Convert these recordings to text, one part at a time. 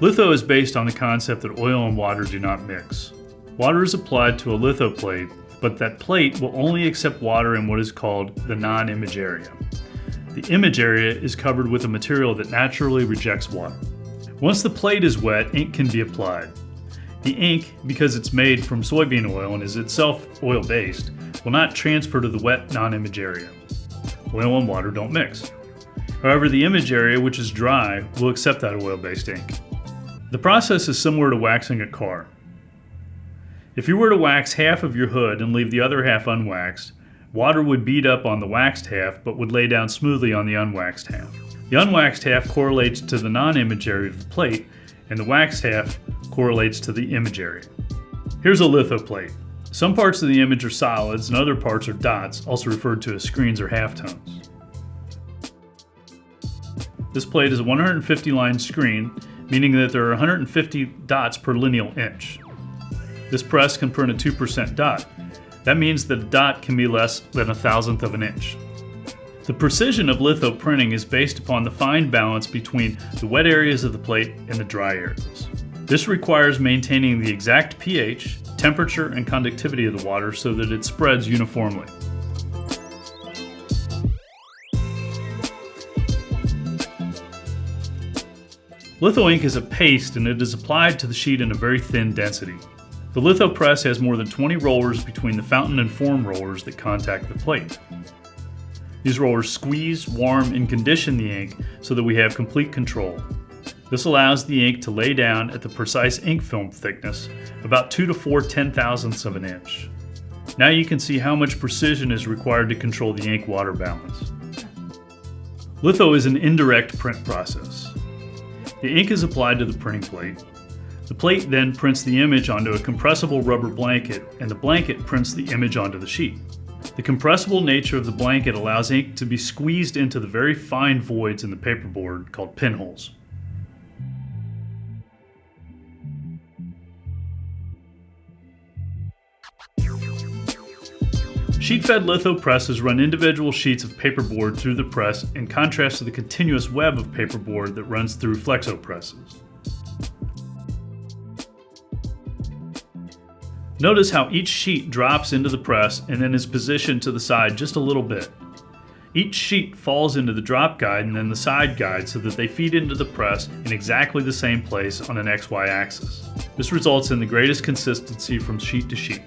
Litho is based on the concept that oil and water do not mix. Water is applied to a litho plate, but that plate will only accept water in what is called the non-image area. The image area is covered with a material that naturally rejects water. Once the plate is wet, ink can be applied. The ink, because it's made from soybean oil and is itself oil-based, will not transfer to the wet non-image area. Oil and water don't mix. However, the image area, which is dry, will accept that oil-based ink. The process is similar to waxing a car. If you were to wax half of your hood and leave the other half unwaxed, water would bead up on the waxed half but would lay down smoothly on the unwaxed half. The unwaxed half correlates to the non-image area of the plate, and the waxed half correlates to the image area. Here's a litho plate. Some parts of the image are solids and other parts are dots, also referred to as screens or halftones. This plate is a 150 line screen, meaning that there are 150 dots per lineal inch. This press can print a 2% dot. That means that a dot can be less than 1/1000th of an inch. The precision of litho printing is based upon the fine balance between the wet areas of the plate and the dry areas. This requires maintaining the exact pH, temperature, and conductivity of the water so that it spreads uniformly. Litho ink is a paste and it is applied to the sheet in a very thin density. The litho press has more than 20 rollers between the fountain and form rollers that contact the plate. These rollers squeeze, warm, and condition the ink so that we have complete control. This allows the ink to lay down at the precise ink film thickness, about 2 to 4 10,000ths of an inch. Now you can see how much precision is required to control the ink-water balance. Litho is an indirect print process. The ink is applied to the printing plate. The plate then prints the image onto a compressible rubber blanket, and the blanket prints the image onto the sheet. The compressible nature of the blanket allows ink to be squeezed into the very fine voids in the paperboard called pinholes. Sheet-fed litho presses run individual sheets of paperboard through the press in contrast to the continuous web of paperboard that runs through flexo presses. Notice how each sheet drops into the press and then is positioned to the side just a little bit. Each sheet falls into the drop guide and then the side guide so that they feed into the press in exactly the same place on an XY axis. This results in the greatest consistency from sheet to sheet.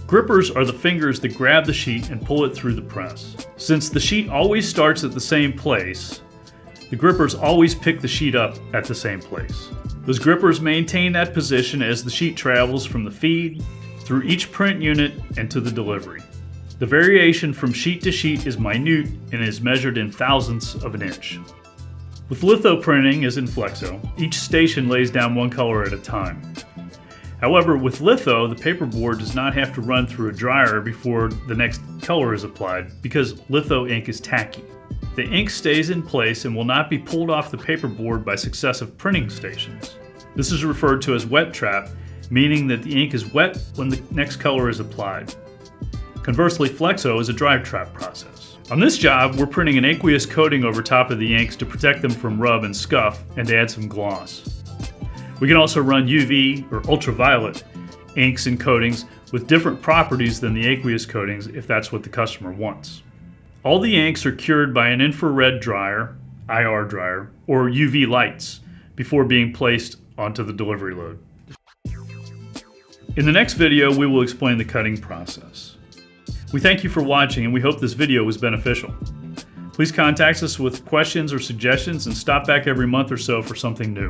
Grippers are the fingers that grab the sheet and pull it through the press. Since the sheet always starts at the same place, the grippers always pick the sheet up at the same place. Those grippers maintain that position as the sheet travels from the feed, through each print unit, and to the delivery. The variation from sheet to sheet is minute and is measured in thousandths of an inch. With litho printing, as in flexo, each station lays down one color at a time. However, with litho, the paperboard does not have to run through a dryer before the next color is applied because litho ink is tacky. The ink stays in place and will not be pulled off the paperboard by successive printing stations. This is referred to as wet trap, meaning that the ink is wet when the next color is applied. Conversely, flexo is a dry trap process. On this job, we're printing an aqueous coating over top of the inks to protect them from rub and scuff and to add some gloss. We can also run UV or ultraviolet inks and coatings with different properties than the aqueous coatings if that's what the customer wants. All the inks are cured by an infrared dryer, IR dryer, or UV lights before being placed onto the delivery load. In the next video, we will explain the cutting process. We thank you for watching and we hope this video was beneficial. Please contact us with questions or suggestions and stop back every month or so for something new.